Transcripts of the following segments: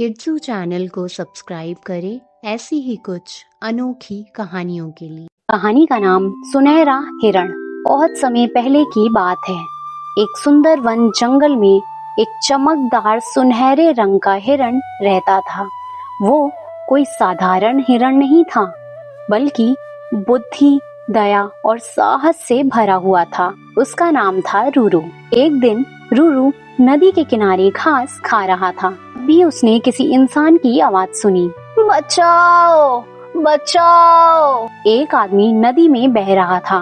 किड्सू channel को subscribe करें ऐसी ही कुछ अनोखी कहानियों के लिए। कहानी का नाम सुनहरा हिरण। बहुत समय पहले की बात है। एक सुंदर वन जंगल में एक चमकदार सुनहरे रंग का हिरण रहता था। वो कोई साधारण हिरण नहीं था, बल्कि बुद्धि, दया और साहस से भरा हुआ था। उसका नाम था रूरू। एक दिन रूरू नदी के किनारे घास खा रहा था। भी उसने किसी इंसान की आवाज सुनी, बचाओ बचाओ। एक आदमी नदी में बह रहा था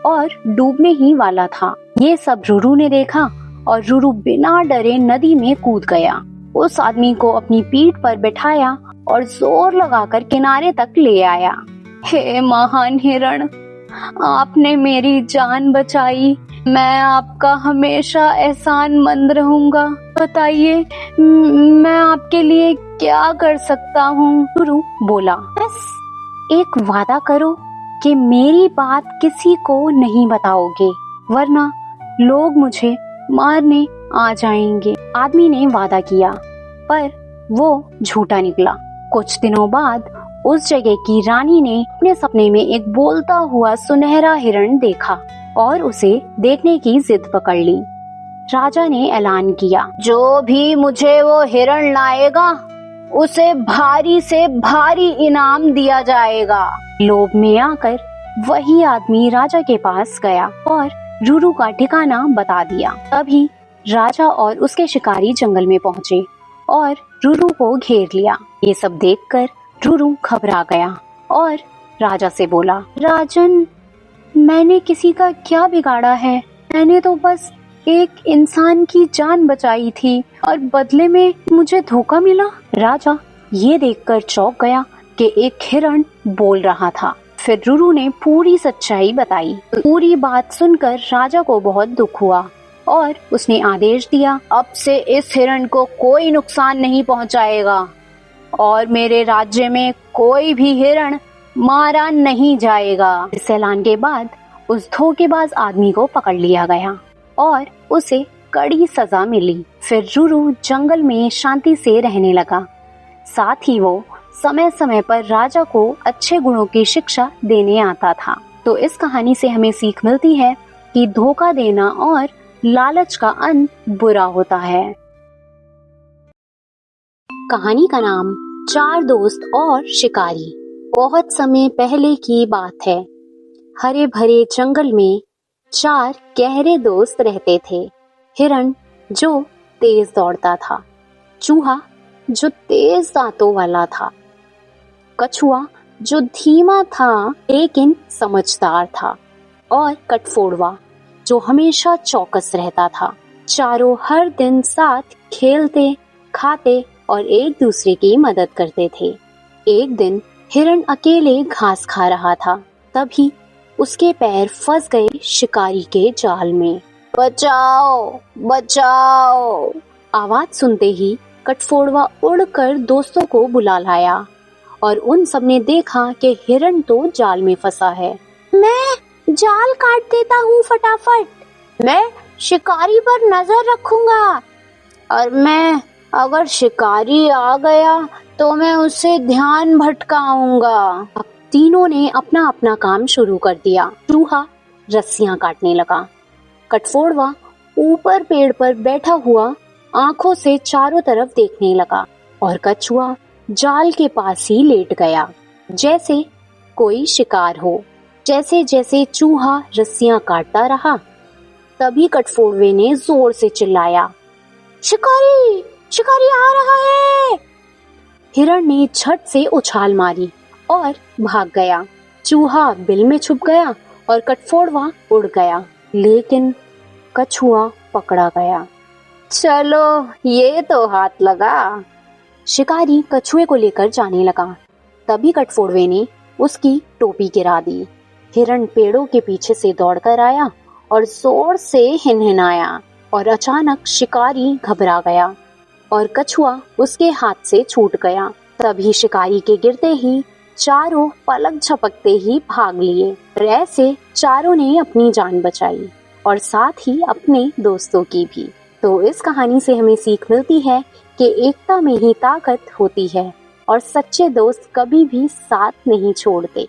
और डूबने ही वाला था। ये सब रूरू ने देखा और रूरू बिना डरे नदी में कूद गया। उस आदमी को अपनी पीठ पर बिठाया और जोर लगाकर किनारे तक ले आया। हे महान हिरण, आपने मेरी जान बचाई। मैं आपका हमेशा एहसानमंद रहूंगा। बताइए, मैं आपके लिए क्या कर सकता हूँ? रूरू बोला, बस एक वादा करो कि मेरी बात किसी को नहीं बताओगे, वरना लोग मुझे मारने आ जाएंगे। आदमी ने वादा किया, पर वो झूठा निकला। कुछ दिनों बाद उस जगह की रानी ने अपने सपने में एक बोलता हुआ सुनहरा हिरण देखा और उसे देखने की जिद पकड़ ली। राजा ने ऐलान किया, जो भी मुझे वो हिरण लाएगा, उसे भारी से भारी इनाम दिया जाएगा। लोभ में आकर वही आदमी राजा के पास गया और रूरू का ठिकाना बता दिया। तभी राजा और उसके शिकारी जंगल में पहुँचे और रूरू को घेर लिया। ये सब देखकर रूरू घबरा गया और राजा से बोला, राजन, मैंने किसी का क्या बिगाड़ा है? मैंने तो बस एक इंसान की जान बचाई थी और बदले में मुझे धोखा मिला। राजा ये देखकर चौंक गया कि एक हिरण बोल रहा था। फिर रूरू ने पूरी सच्चाई बताई। पूरी बात सुनकर राजा को बहुत दुख हुआ और उसने आदेश दिया, अब से इस हिरण को कोई नुकसान नहीं पहुंचाएगा और मेरे राज्य में कोई भी हिरण मारा नहीं जाएगा। इस ऐलान के बाद उस धोखेबाज आदमी को पकड़ लिया गया और उसे कड़ी सजा मिली। फिर रूरू जंगल में शांति से रहने लगा। साथ ही वो समय समय पर राजा को अच्छे गुणों की शिक्षा देने आता था। तो इस कहानी से हमें सीख मिलती है कि धोखा देना और लालच का अंत बुरा होता है। कहानी का नाम चार दोस्त और शिकारी। बहुत समय पहले की बात है। हरे भरे जंगल में चार गहरे दोस्त रहते थे। हिरण जो तेज दौड़ता था, चूहा जो तेज दांतों वाला था, कछुआ जो धीमा था लेकिन समझदार था, और कटफोड़वा जो हमेशा चौकस रहता था। चारों हर दिन साथ खेलते, खाते और एक दूसरे की मदद करते थे। एक दिन हिरण अकेले घास खा रहा था। तभी उसके पैर फंस गए शिकारी के जाल में। बचाओ बचाओ। आवाज सुनते ही कटफोड़वा उड़कर दोस्तों को बुला लाया और उन सब ने देखा कि हिरण तो जाल में फंसा है। मैं जाल काट देता हूँ फटाफट। मैं शिकारी पर नजर रखूंगा और मैं अगर शिकारी आ गया तो मैं उसे ध्यान भटकाऊंगा। अब तीनों ने अपना अपना काम शुरू कर दिया। चूहा रस्सियां काटने लगा, कटफोड़वा ऊपर पेड़ पर बैठा हुआ आंखों से चारों तरफ देखने लगा और कछुआ जाल के पास ही लेट गया जैसे कोई शिकार हो। जैसे जैसे चूहा रस्सियां काटता रहा, तभी कटफोड़वे ने जोर से चिल्लाया, शिकारी शिकारी आ रहा है। हिरण ने झट से उछाल मारी और भाग गया। चूहा बिल में छुप गया और कटफोड़वा उड़ गया, लेकिन कछुआ पकड़ा गया। चलो ये तो हाथ लगा। शिकारी कछुए को लेकर जाने लगा। तभी कटफोड़वे ने उसकी टोपी गिरा दी। हिरण पेड़ों के पीछे से दौड़कर आया और जोर से हिनहिनाया और अचानक शिकारी घबरा गया और कछुआ उसके हाथ से छूट गया। तभी शिकारी के गिरते ही चारों पलक झपकते ही भाग लिए। ऐसे चारों ने अपनी जान बचाई और साथ ही अपने दोस्तों की भी। तो इस कहानी से हमें सीख मिलती है कि एकता में ही ताकत होती है और सच्चे दोस्त कभी भी साथ नहीं छोड़ते।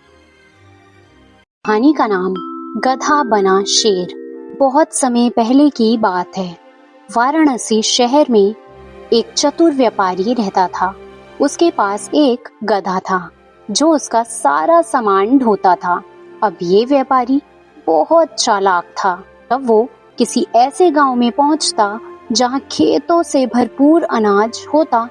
कहानी का नाम गधा बना शेर। बहुत समय पहले की बात है। वाराणसी शहर में एक चतुर व्यापारी रहता था। उसके पास एक गधा था जो उसका सारा सामान ढोता था। अब ये व्यापारी बहुत चालाक था। तब वो किसी ऐसे गांव में पहुंचता जहां खेतों से भरपूर अनाज होता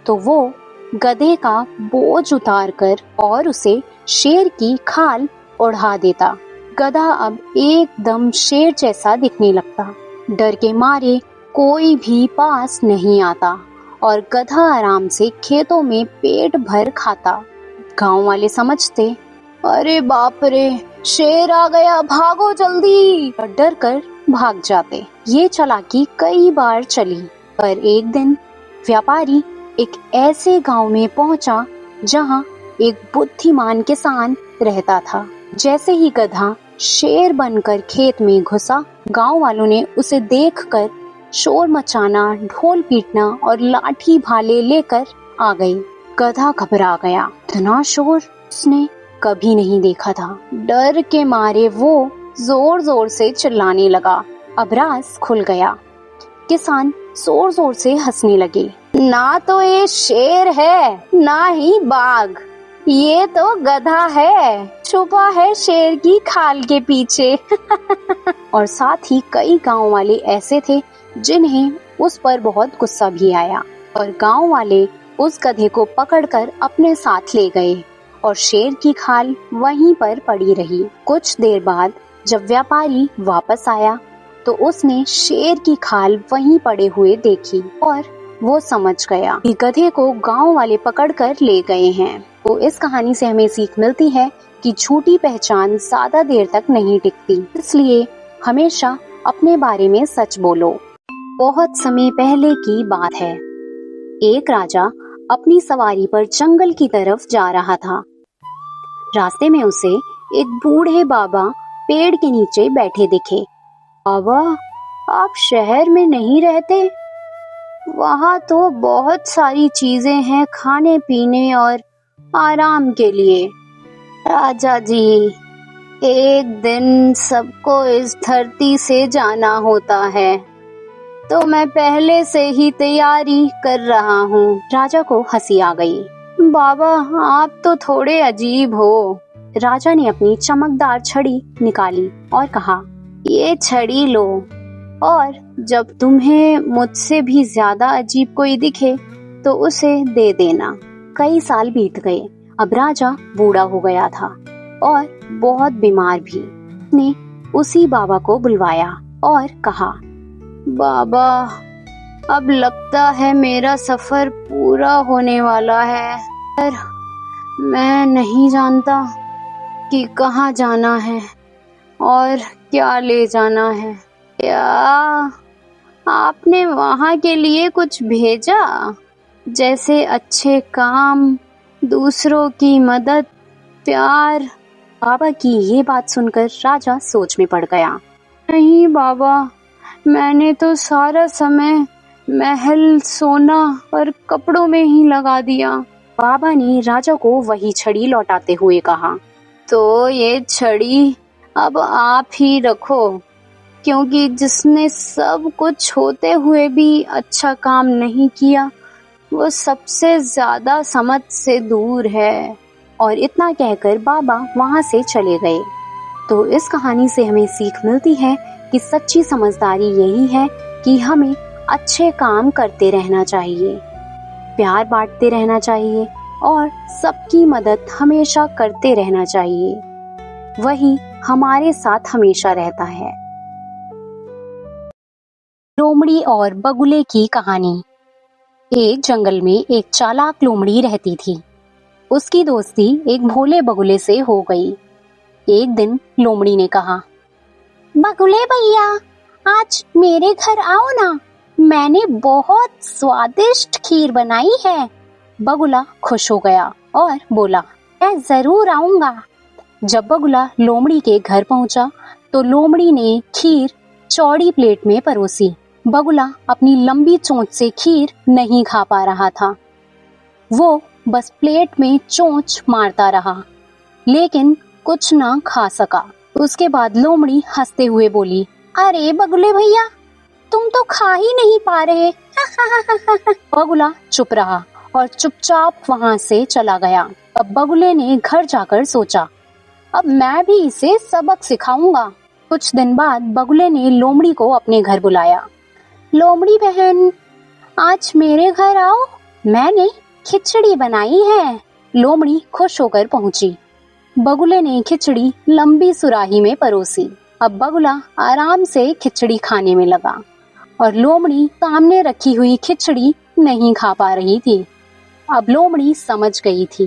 तो वो गधे का बोझ उतारकर और उसे शेर की खाल ओढ़ा देता। गधा अब एकदम शेर जैसा दिखने लगता। डर के मारे कोई भी पास नहीं आता और गधा आराम से खेतों में पेट भर खाता। गांव वाले समझते, अरे बाप रे, शेर आ गया, भागो जल्दी, और डर कर भाग जाते। ये चालाकी कई बार चली, पर एक दिन व्यापारी एक ऐसे गांव में पहुंचा जहां एक बुद्धिमान किसान रहता था। जैसे ही गधा शेर बनकर खेत में घुसा, गांव वालों ने उसे देखकर शोर मचाना, ढोल पीटना और लाठी भाले लेकर आ गई। गधा घबरा गया। इतना शोर उसने कभी नहीं देखा था। डर के मारे वो जोर जोर से चिल्लाने लगा। अब राज खुल गया। किसान जोर जोर से हंसने लगे। ना तो ये शेर है, ना ही बाघ, ये तो गधा है, छुपा है शेर की खाल के पीछे। और साथ ही कई गांव वाले ऐसे थे जिन्हें उस पर बहुत गुस्सा भी आया और गांव वाले उस गधे को पकड़कर अपने साथ ले गए और शेर की खाल वहीं पर पड़ी रही। कुछ देर बाद जब व्यापारी वापस आया तो उसने शेर की खाल वहीं पड़े हुए देखी और वो समझ गया कि गधे को गांव वाले पकड़कर ले गए हैं। तो इस कहानी से हमें सीख मिलती है कि झूठी पहचान ज्यादा देर तक नहीं टिकती, इसलिए हमेशा अपने बारे में सच बोलो। बहुत समय पहले की बात है। एक राजा अपनी सवारी पर जंगल की तरफ जा रहा था। रास्ते में उसे एक बूढ़े बाबा पेड़ के नीचे बैठे दिखे। बाबा, आप शहर में नहीं रहते? वहाँ तो बहुत सारी चीजें हैं खाने पीने और आराम के लिए। राजा जी, एक दिन सबको इस धरती से जाना होता है, तो मैं पहले से ही तैयारी कर रहा हूँ। राजा को हंसी आ गई। बाबा, आप तो थोड़े अजीब हो। राजा ने अपनी चमकदार छड़ी निकाली और कहा, ये छड़ी लो, और जब तुम्हें मुझसे भी ज्यादा अजीब कोई दिखे तो उसे दे देना। कई साल बीत गए। अब राजा बूढ़ा हो गया था और बहुत बीमार भी। उसने उसी बाबा को बुलवाया और कहा, बाबा, अब लगता है मेरा सफर पूरा होने वाला है, पर मैं नहीं जानता कि कहाँ जाना है और क्या ले जाना है। क्या आपने वहाँ के लिए कुछ भेजा, जैसे अच्छे काम, दूसरों की मदद, प्यार? बाबा की ये बात सुनकर राजा सोच में पड़ गया। नहीं बाबा, मैंने तो सारा समय महल, सोना और कपड़ों में ही लगा दिया। बाबा ने राजा को वही छड़ी लौटाते हुए कहा, तो ये छड़ी अब आप ही रखो, क्योंकि जिसने सब कुछ होते हुए भी अच्छा काम नहीं किया वो सबसे ज्यादा समझ से दूर है। और इतना कहकर बाबा वहाँ से चले गए। तो इस कहानी से हमें सीख मिलती है कि सच्ची समझदारी यही है कि हमें अच्छे काम करते रहना चाहिए, प्यार बांटते रहना चाहिए और सबकी मदद हमेशा करते रहना चाहिए। वही हमारे साथ हमेशा रहता है। लोमड़ी और बगुले की कहानी। एक जंगल में एक चालाक लोमड़ी रहती थी। उसकी दोस्ती एक भोले बगुले से हो गई। एक दिन लोमड़ी ने कहा, बगुले भैया, आज मेरे घर आओ ना, मैंने बहुत स्वादिष्ट खीर बनाई है। बगुला खुश हो गया और बोला, मैं जरूर आऊंगा। जब बगुला लोमड़ी के घर पहुंचा तो लोमड़ी ने खीर चौड़ी प्लेट में परोसी बगुला अपनी लंबी चोंच से खीर नहीं खा पा रहा था। वो बस प्लेट में चोंच मारता रहा, लेकिन कुछ ना खा सका। उसके बाद लोमड़ी हंसते हुए बोली, अरे बगुले भैया, तुम तो खा ही नहीं पा रहे। बगुला चुप रहा और चुपचाप वहां से चला गया। अब बगुले ने घर जाकर सोचा, अब मैं भी इसे सबक सिखाऊंगा। कुछ दिन बाद बगुले ने लोमड़ी को अपने घर बुलाया। लोमड़ी बहन, आज मेरे घर आओ, मैंने खिचड़ी बनाई है। लोमड़ी खुश होकर पहुंची। बगुले ने खिचड़ी लंबी सुराही में परोसी। अब बगुला आराम से खिचड़ी खाने में लगा और लोमड़ी सामने रखी हुई खिचड़ी नहीं खा पा रही थी। अब लोमड़ी समझ गई थी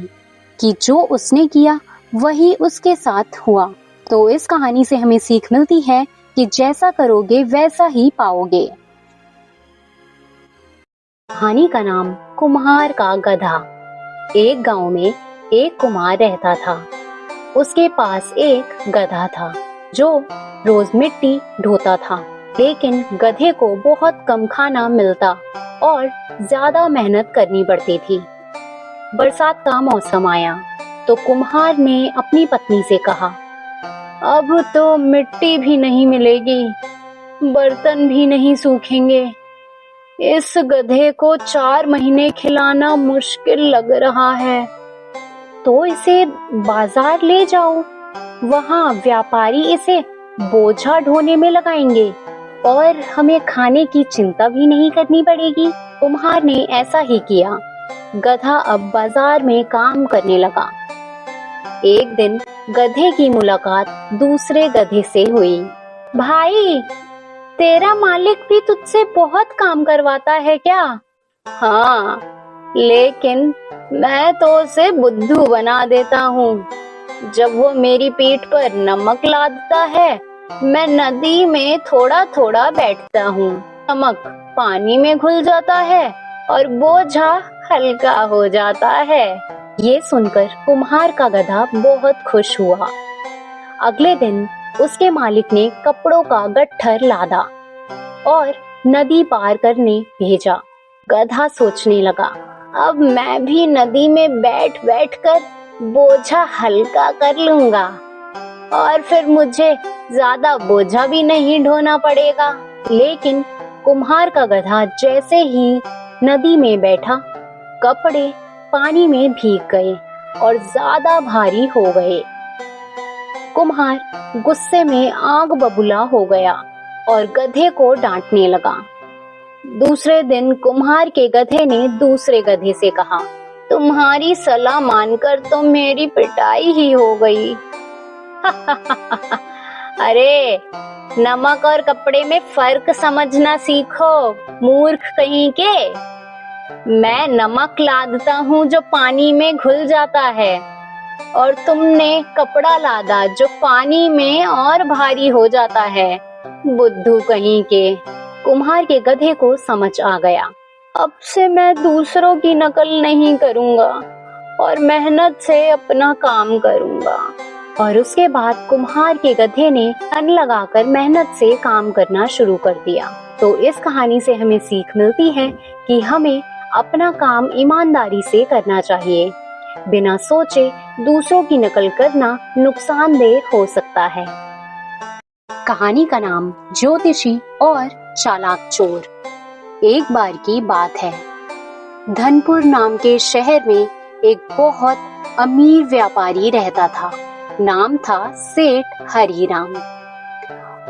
कि जो उसने किया वही उसके साथ हुआ। तो इस कहानी से हमें सीख मिलती है कि जैसा करोगे वैसा ही पाओगे। कहानी का नाम कुम्हार का गधा। एक गांव में एक कुम्हार रहता था। उसके पास एक गधा था जो रोज मिट्टी ढोता था, लेकिन गधे को बहुत कम खाना मिलता और ज्यादा मेहनत करनी पड़ती थी। बरसात का मौसम आया तो कुम्हार ने अपनी पत्नी से कहा, अब तो मिट्टी भी नहीं मिलेगी, बर्तन भी नहीं सूखेंगे। इस गधे को 4 महीने खिलाना मुश्किल लग रहा है। तो इसे बाजार ले जाओ, वहाँ व्यापारी इसे बोझा ढोने में लगाएंगे और हमें खाने की चिंता भी नहीं करनी पड़ेगी। कुम्हार ने ऐसा ही किया। गधा अब बाजार में काम करने लगा। एक दिन गधे की मुलाकात दूसरे गधे से हुई। भाई, तेरा मालिक भी तुझसे बहुत काम करवाता है क्या? हाँ, लेकिन मैं तो उसे बुद्धू बना देता हूँ। जब वो मेरी पीठ पर नमक लादता है, मैं नदी में थोड़ा थोड़ा बैठता हूँ। नमक पानी में घुल जाता है और बोझा हल्का हो जाता है। ये सुनकर कुम्हार का गधा बहुत खुश हुआ। अगले दिन उसके मालिक ने कपड़ों का गट्ठर लादा और नदी पार करने भेजा। गधा सोचने लगा, अब मैं भी नदी में बैठ बैठ कर बोझा हल्का कर लूंगा और फिर मुझे ज्यादा बोझा भी नहीं ढोना पड़ेगा। लेकिन कुम्हार का गधा जैसे ही नदी में बैठा, कपड़े पानी में भीग गए और ज्यादा भारी हो गए। कुम्हार गुस्से में आग बबूला हो गया और गधे को डांटने लगा। दूसरे दिन कुम्हार के गधे ने दूसरे गधे से कहा, तुम्हारी सलाह मानकर तो मेरी पिटाई ही हो गई। अरे, नमक और कपड़े में फर्क समझना सीखो, मूर्ख कहीं के। मैं नमक लादता हूँ जो पानी में घुल जाता है और तुमने कपड़ा लादा जो पानी में और भारी हो जाता है। बुद्धू कहीं के। कुम्हार के गधे को समझ आ गया, अब से मैं दूसरों की नकल नहीं करूंगा और मेहनत से अपना काम करूंगा। और उसके बाद कुम्हार के गधे ने मन लगाकर मेहनत से काम करना शुरू कर दिया। तो इस कहानी से हमें सीख मिलती है कि हमें अपना काम ईमानदारी से करना चाहिए। बिना सोचे दूसरों की नकल करना नुकसानदेह हो सकता है। कहानी का नाम ज्योतिषी और चालाक चोर। एक बार की बात है, धनपुर नाम के शहर में एक बहुत अमीर व्यापारी रहता था। नाम था सेठ हरिराम।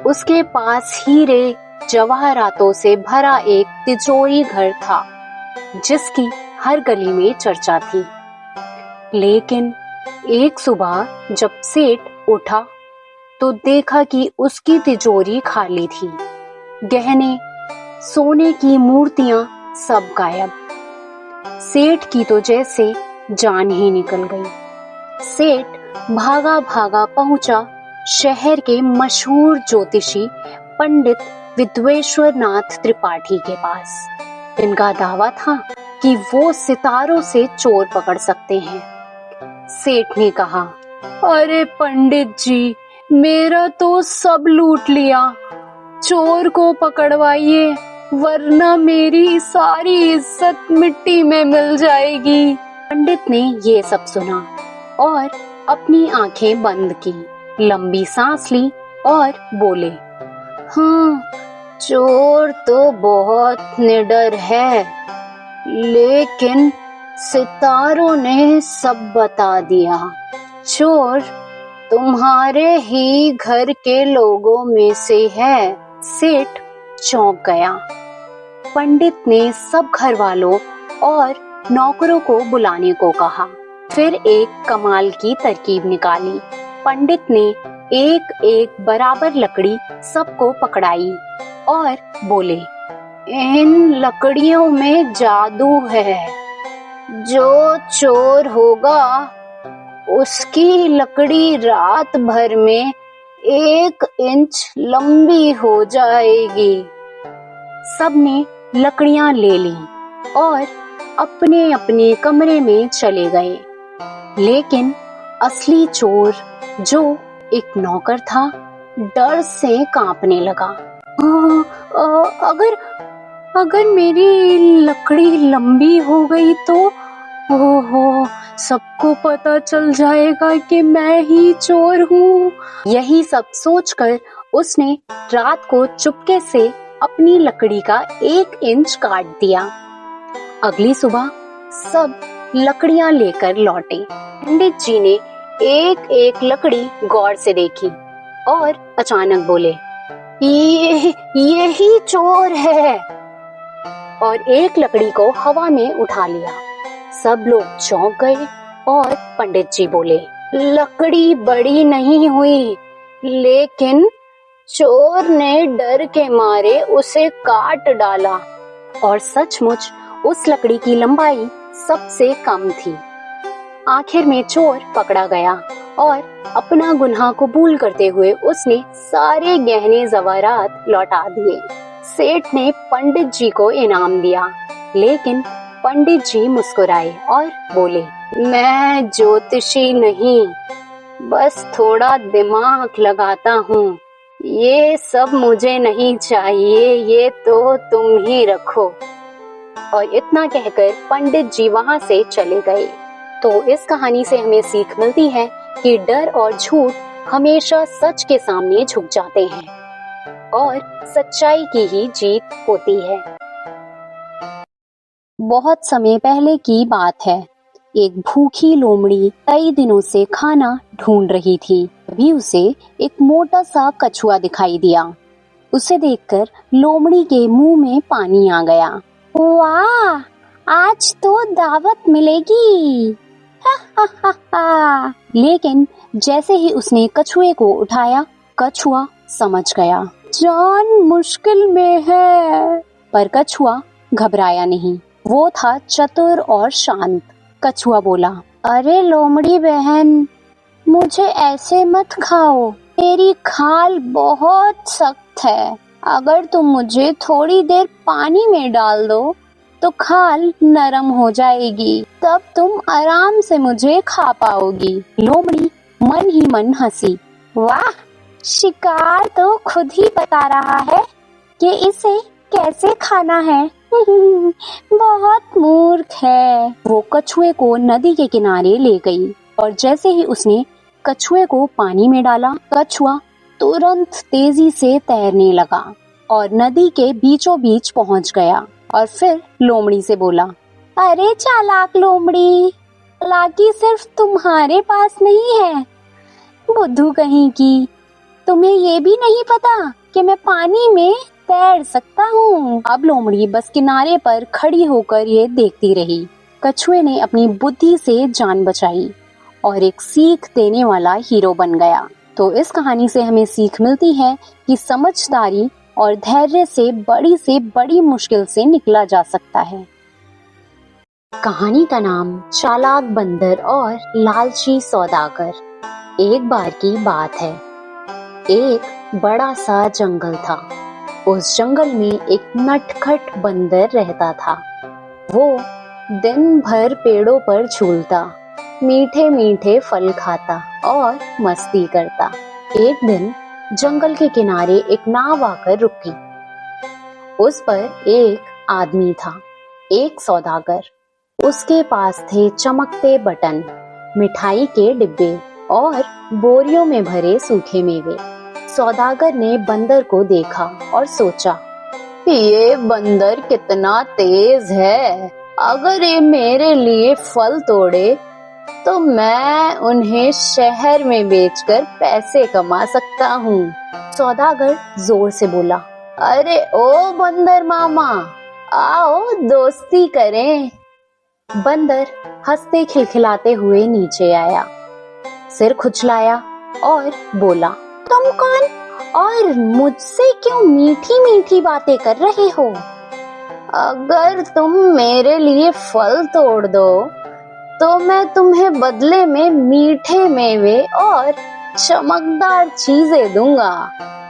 उसके पास हीरे जवाहरातों से भरा एक तिजोरी घर था, जिसकी हर गली में चर्चा थी। लेकिन एक सुबह जब सेठ उठा तो देखा कि उसकी तिजोरी खाली थी। गहने, सोने की मूर्तियां सब गायब। सेठ की तो जैसे जान ही निकल गई। सेठ भागा भागा पहुंचा शहर के मशहूर ज्योतिषी पंडित विद्वेश्वर नाथ त्रिपाठी के पास। इनका दावा था कि वो सितारों से चोर पकड़ सकते हैं। सेठ ने कहा, अरे पंडित जी, मेरा तो सब लूट लिया, चोर को पकड़वाइए। वरना मेरी सारी इज्जत मिट्टी में मिल जाएगी। पंडित ने ये सब सुना और अपनी आंखें बंद की, लंबी सांस ली और बोले, हाँ, चोर तो बहुत निडर है, लेकिन सितारों ने सब बता दिया। चोर तुम्हारे ही घर के लोगों में से है। सेठ चौंक गया। पंडित ने सब घर वालों और नौकरों को बुलाने को कहा। फिर एक कमाल की तरकीब निकाली। पंडित ने एक एक बराबर लकड़ी सबको पकड़ाई और बोले, इन लकड़ियों में जादू है। जो चोर होगा उसकी लकड़ी रात भर में 1 इंच लंबी हो जाएगी। सबने लकड़ियां ले ली और अपने अपने कमरे में चले गए। लेकिन असली चोर, जो एक नौकर था, डर से कांपने लगा। अगर मेरी लकड़ी लंबी हो गई तो ओहो, सबको पता चल जाएगा कि मैं ही चोर हूँ। यही सब सोचकर उसने रात को चुपके से अपनी लकड़ी का 1 इंच काट दिया। अगली सुबह सब लकड़ियां लेकर लौटे। पंडित जी ने एक एक लकड़ी गौर से देखी और अचानक बोले, ये ही चोर है, और एक लकड़ी को हवा में उठा लिया। सब लोग चौंक गए और पंडित जी बोले, लकड़ी बड़ी नहीं हुई, लेकिन चोर ने डर के मारे उसे काट डाला। और सचमुच उस लकड़ी की लंबाई सबसे कम थी। आखिर में चोर पकड़ा गया और अपना गुनाह कबूल करते हुए उसने सारे गहने जवारात लौटा दिए। सेठ ने पंडित जी को इनाम दिया, लेकिन पंडित जी मुस्कुराए और बोले, मैं ज्योतिषी नहीं, बस थोड़ा दिमाग लगाता हूँ। ये सब मुझे नहीं चाहिए, ये तो तुम ही रखो। और इतना कहकर पंडित जी वहाँ से चले गए। तो इस कहानी से हमें सीख मिलती है कि डर और झूठ हमेशा सच के सामने झुक जाते हैं और सच्चाई की ही जीत होती है। बहुत समय पहले की बात है। एक भूखी लोमड़ी कई दिनों से खाना ढूंढ रही थी। तभी उसे एक मोटा सा कछुआ दिखाई दिया। उसे देखकर लोमड़ी के मुंह में पानी आ गया। वाह, आज तो दावत मिलेगी। हा हा हा हा। लेकिन जैसे ही उसने कछुए को उठाया, कछुआ समझ गया, जान मुश्किल में है। पर कछुआ घबराया नहीं। वो था चतुर और शांत। कछुआ बोला, अरे लोमड़ी बहन, मुझे ऐसे मत खाओ, मेरी खाल बहुत सख्त है। अगर तुम मुझे थोड़ी देर पानी में डाल दो तो खाल नरम हो जाएगी, तब तुम आराम से मुझे खा पाओगी। लोमड़ी मन ही मन हंसी। वाह, शिकार तो खुद ही बता रहा है कि इसे कैसे खाना है। बहुत मूर्ख है। वो कछुए को नदी के किनारे ले गई और जैसे ही उसने कछुए को पानी में डाला, कछुआ तुरंत तेजी से तैरने लगा और नदी के बीचों बीच पहुंच गया। और फिर लोमड़ी से बोला, अरे चालाक लोमड़ी, चालाकी सिर्फ तुम्हारे पास नहीं है, बुद्धू कहीं की। तुम्हें ये भी नहीं पता कि मैं पानी में तैर सकता हूँ। अब लोमड़ी बस किनारे पर खड़ी होकर ये देखती रही। कछुए ने अपनी बुद्धि से जान बचाई और एक सीख देने वाला हीरो बन गया। तो इस कहानी से हमें सीख मिलती है कि समझदारी और धैर्य से बड़ी मुश्किल से निकला जा सकता है। कहानी का नाम चालाक बंदर और लालची सौदागर। एक बार की बात है, एक बड़ा सा जंगल था। उस जंगल में एक नटखट बंदर रहता था। वो दिन भर पेड़ों पर झूलता, मीठे मीठे फल खाता और मस्ती करता। एक दिन जंगल के किनारे एक नाव आकर रुकी। उस पर एक आदमी था, एक सौदागर। उसके पास थे चमकते बटन, मिठाई के डिब्बे और बोरियों में भरे सूखे मेवे। सौदागर ने बंदर को देखा और सोचा, ये बंदर कितना तेज है। अगर ये मेरे लिए फल तोड़े तो मैं उन्हें शहर में बेचकर पैसे कमा सकता हूँ। सौदागर जोर से बोला, अरे ओ बंदर मामा, आओ दोस्ती करें। बंदर हंसते खिलखिलाते हुए नीचे आया, सिर खुजलाया और बोला, तुम कौन और मुझसे क्यों मीठी मीठी बातें कर रहे हो? अगर तुम मेरे लिए फल तोड़ दो तो मैं तुम्हें बदले में मीठे मेवे और चमकदार चीजें दूंगा।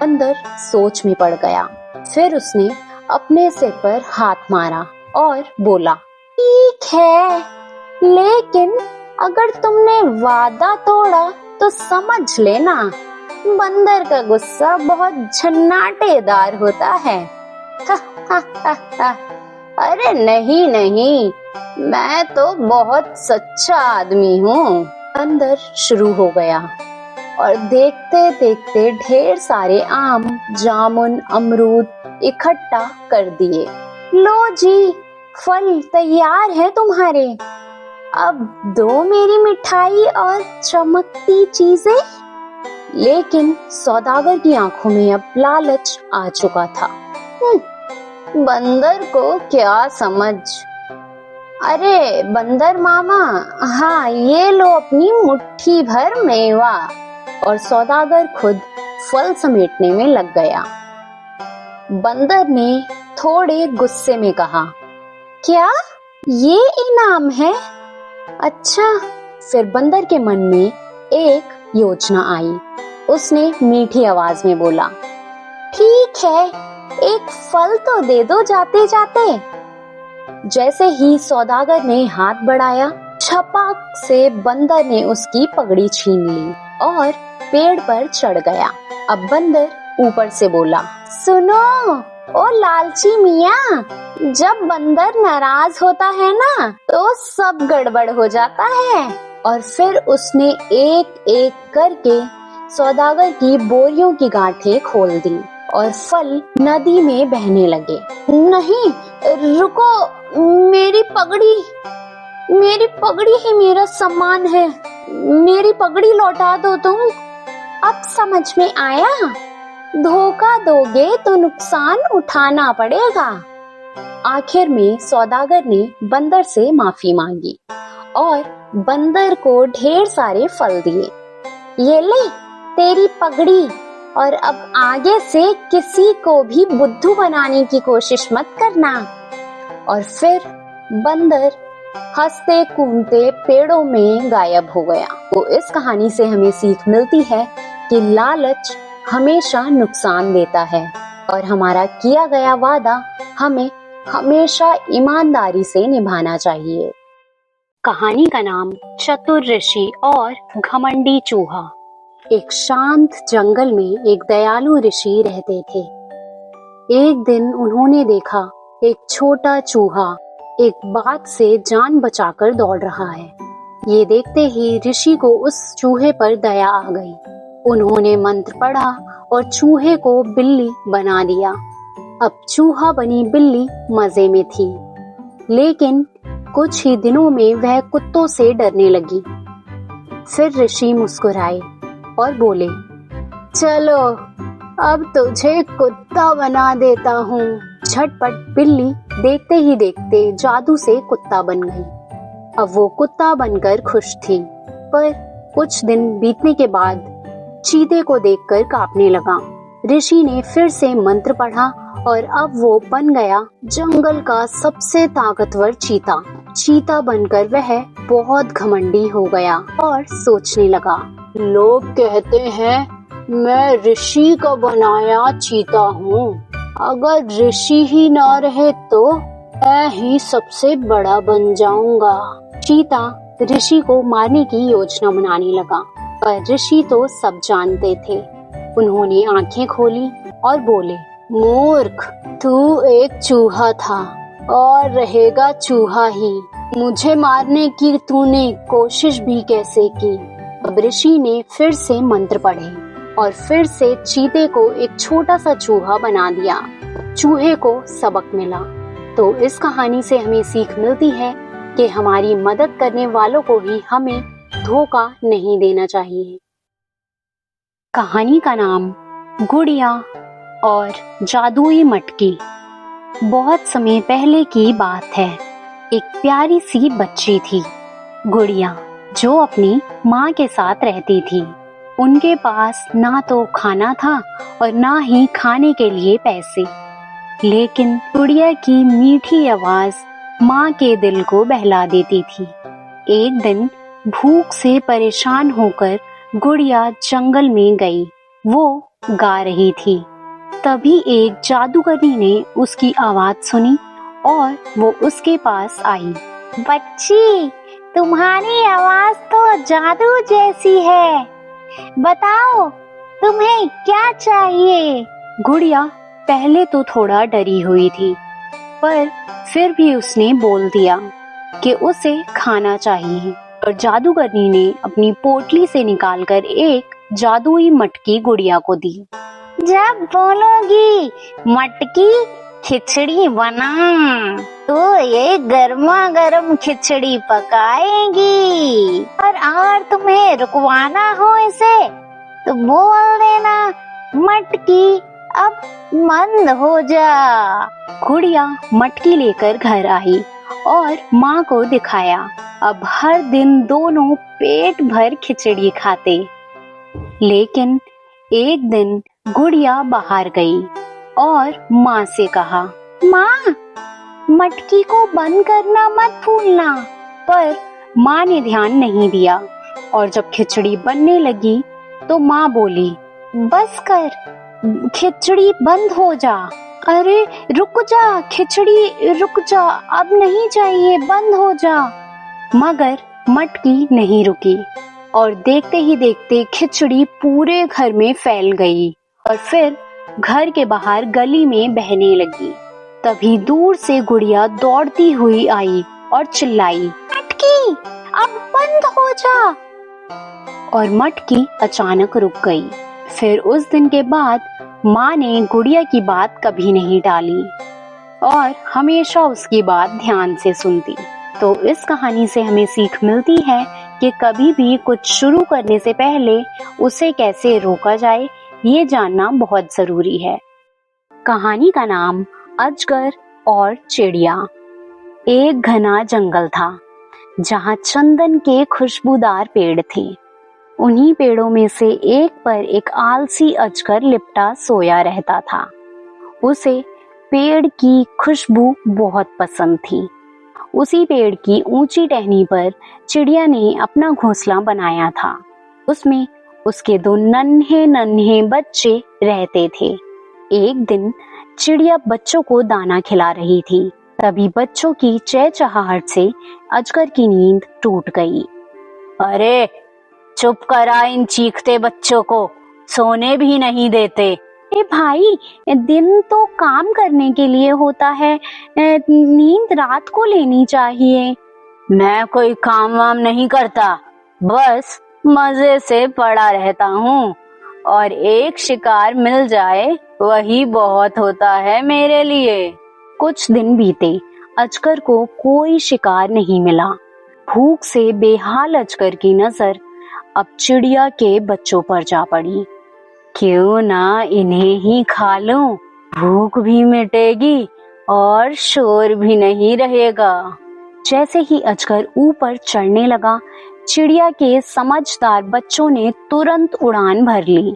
बंदर सोच में पड़ गया। फिर उसने अपने सिर पर हाथ मारा और बोला, ठीक है, लेकिन अगर तुमने वादा तोड़ा तो समझ लेना, बंदर का गुस्सा बहुत झन्नाटेदार होता है। अरे नहीं नहीं, मैं तो बहुत सच्चा आदमी हूँ। बंदर शुरू हो गया और देखते देखते ढेर सारे आम, जामुन, अमरूद इकट्ठा कर दिए। लो जी, फल तैयार है तुम्हारे। अब दो मेरी मिठाई और चमकती चीजें। लेकिन सौदागर की आंखों में अब लालच आ चुका था। बंदर को क्या समझ। अरे बंदर मामा, हाँ ये लो अपनी मुट्ठी भर मेवा। और सौदागर खुद फल समेटने में लग गया। बंदर ने थोड़े गुस्से में कहा, क्या ये इनाम है? अच्छा। फिर बंदर के मन में एक योजना आई। उसने मीठी आवाज में बोला, ठीक है, एक फल तो दे दो जाते जाते। जैसे ही सौदागर ने हाथ बढ़ाया, छपाक से बंदर ने उसकी पगड़ी छीन ली और पेड़ पर चढ़ गया। अब बंदर ऊपर से बोला, सुनो ओ लालची मियाँ, जब बंदर नाराज होता है ना तो सब गड़बड़ हो जाता है। और फिर उसने एक एक करके सौदागर की बोरियों की गांठें खोल दी और फल नदी में बहने लगे। नहीं, रुको, मेरी पगड़ी ही मेरा सम्मान है। मेरी पगड़ी लौटा दो तुम। अब समझ में आया? धोखा दोगे तो नुकसान उठाना पड़ेगा। आखिर में सौदागर ने बंदर से माफी मांगी और बंदर को ढेर सारे फल दिए। ये ले तेरी पगड़ी, और अब आगे से किसी को भी बुद्धू बनाने की कोशिश मत करना। और फिर बंदर हंसते कूदते पेड़ों में गायब हो गया। तो इस कहानी से हमें सीख मिलती है कि लालच हमेशा नुकसान देता है और हमारा किया गया वादा हमें हमेशा ईमानदारी से निभाना चाहिए। कहानी का नाम चतुर ऋषि और घमंडी चूहा। एक शांत जंगल में एक दयालु ऋषि रहते थे। एक दिन उन्होंने देखा एक छोटा चूहा एक बाघ से जान बचाकर दौड़ रहा है। ये देखते ही ऋषि को उस चूहे पर दया आ गई। उन्होंने मंत्र पढ़ा और चूहे को बिल्ली बना दिया। अब चूहा बनी बिल्ली मजे में थी, लेकिन कुछ ही दिनों में वह कुत्तों से डरने लगी। फिर ऋषि मुस्कुराए और बोले, चलो अब तुझे कुत्ता बना देता हूँ। झटपट बिल्ली देखते ही देखते जादू से कुत्ता बन गई। अब वो कुत्ता बनकर खुश थी, पर कुछ दिन बीतने के बाद चीते को देखकर कांपने लगा। ऋषि ने फिर से मंत्र पढ़ा और अब वो बन गया जंगल का सबसे ताकतवर चीता। चीता बनकर वह बहुत घमंडी हो गया और सोचने लगा, लोग कहते हैं मैं ऋषि का बनाया चीता हूँ। अगर ऋषि ही ना रहे तो मैं ही सबसे बड़ा बन जाऊंगा। चीता ऋषि को मारने की योजना बनाने लगा, पर ऋषि तो सब जानते थे। उन्होंने आंखें खोली और बोले, मूर्ख, तू एक चूहा था और रहेगा चूहा ही। मुझे मारने की तूने कोशिश भी कैसे की। अब ऋषि ने फिर से मंत्र पढ़े और फिर से चीते को एक छोटा सा चूहा बना दिया। चूहे को सबक मिला। तो इस कहानी से हमें सीख मिलती है कि हमारी मदद करने वालों को ही हमें धोखा नहीं देना चाहिए। कहानी का नाम गुड़िया और जादुई मटकी। बहुत समय पहले की बात है। एक प्यारी सी बच्ची थी, गुड़िया, जो अपनी माँ के साथ रहती थी। उनके पास ना तो खाना था और ना ही खाने के लिए पैसे, लेकिन गुड़िया की मीठी आवाज माँ के दिल को बहला देती थी। एक दिन भूख से परेशान होकर गुड़िया जंगल में गई। वो गा रही थी। तभी एक जादूगरनी ने उसकी आवाज सुनी और वो उसके पास आई। बच्ची, तुम्हारी आवाज तो जादू जैसी है। बताओ, तुम्हें क्या चाहिए? गुड़िया पहले तो थोड़ा डरी हुई थी, पर फिर भी उसने बोल दिया कि उसे खाना चाहिए। और जादूगरनी ने अपनी पोटली से निकालकर एक जादुई मटकी गुड़िया को दी। जब बोलोगी मटकी खिचड़ी बना, तो ये गर्मा गर्म खिचड़ी पकाएगी। और अगर तुम्हें रुकवाना हो इसे, तो बोल देना मटकी अब बंद हो जा। गुड़िया मटकी लेकर घर आई और माँ को दिखाया। अब हर दिन दोनों पेट भर खिचड़ी खाते। लेकिन एक दिन गुड़िया बाहर गई और माँ से कहा, माँ, मटकी को बंद करना मत भूलना। पर माँ ने ध्यान नहीं दिया और जब खिचड़ी बनने लगी तो माँ बोली, बस कर, खिचड़ी बंद हो जा। अरे रुक जा, खिचड़ी रुक जा, अब नहीं चाहिए, बंद हो जा। मगर मटकी नहीं रुकी और देखते ही देखते खिचड़ी पूरे घर में फैल गई और फिर घर के बाहर गली में बहने लगी। तभी दूर से गुड़िया दौड़ती हुई आई और चिल्लाई, मटकी अब बंद हो जा। और मटकी अचानक रुक गई। फिर उस दिन के बाद माँ ने गुड़िया की बात कभी नहीं टाली और हमेशा उसकी बात ध्यान से सुनती। तो इस कहानी से हमें सीख मिलती है कि कभी भी कुछ शुरू करने से पहले उसे कैसे रोका जाए, ये जानना बहुत जरूरी है। कहानी का नाम अजगर और चिड़िया। एक घना जंगल था जहाँ चंदन के खुशबूदार पेड़ थे। उन्हीं पेड़ों में से एक पर एक आलसी अजगर लिपटा सोया रहता था। उसे पेड़ की खुशबू बहुत पसंद थी। उसी पेड़ की ऊंची टहनी पर चिड़िया ने अपना घोंसला बनाया था। उसमें उसके दो नन्हे नन्हे बच्चे रहते थे। एक दिन चिड़िया बच्चों को दाना खिला रही थी। तभी बच्चों की चहचहाहट से अजगर की नींद टूट गई। अरे चुप करा इन चीखते बच्चों को, सोने भी नहीं देते। ए भाई, दिन तो काम करने के लिए होता है, नींद रात को लेनी चाहिए। मैं कोई काम वाम नहीं करता, बस मजे से पड़ा रहता हूँ और एक शिकार मिल जाए वही बहुत होता है मेरे लिए। कुछ दिन बीते, अजगर को कोई शिकार नहीं मिला। भूख से बेहाल अजगर की नजर अब चिड़िया के बच्चों पर जा पड़ी। क्यों ना इन्हें ही खा लूं, भूख भी मिटेगी और शोर भी नहीं रहेगा। जैसे ही अजगर ऊपर चढ़ने लगा, चिड़िया के समझदार बच्चों ने तुरंत उड़ान भर ली,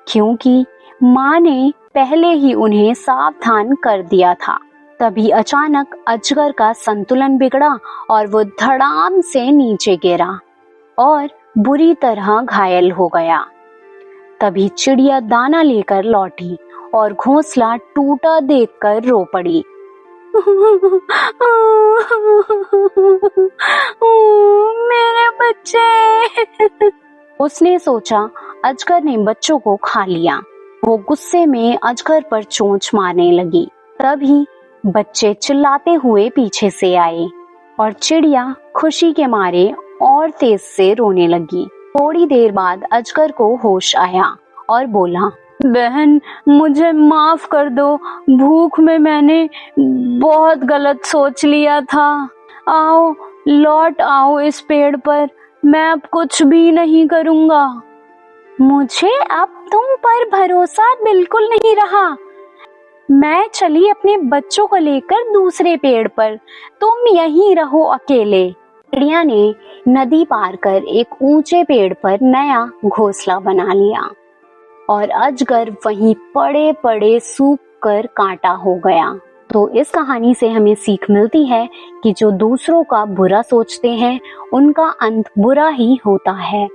क्योंकि माँ ने पहले ही उन्हें सावधान कर दिया था। तभी अचानक अजगर का संतुलन बिगड़ा और वो धड़ाम से नीचे गिरा और बुरी तरह घायल हो गया। तभी चिड़िया दाना लेकर लौटी और घोंसला टूटा देखकर रो पड़ी। मेरे बच्चे। उसने सोचा अजगर ने बच्चों को खा लिया। वो गुस्से में अजगर पर चोंच मारने लगी। तभी बच्चे चिल्लाते हुए पीछे से आए और चिड़िया खुशी के मारे और तेज से रोने लगी। थोड़ी देर बाद अजगर को होश आया और बोला, बहन मुझे माफ कर दो, भूख में मैंने बहुत गलत सोच लिया था। आओ लौट आओ इस पेड़ पर, मैं अब कुछ भी नहीं करूँगा। मुझे अब तुम पर भरोसा बिल्कुल नहीं रहा। मैं चली अपने बच्चों को लेकर दूसरे पेड़ पर, तुम यहीं रहो अकेले। चिड़िया ने नदी पार कर एक ऊंचे पेड़ पर नया घोंसला बना लिया और अजगर वहीं पड़े पड़े सूख कर कांटा हो गया। तो इस कहानी से हमें सीख मिलती है कि जो दूसरों का बुरा सोचते हैं उनका अंत बुरा ही होता है।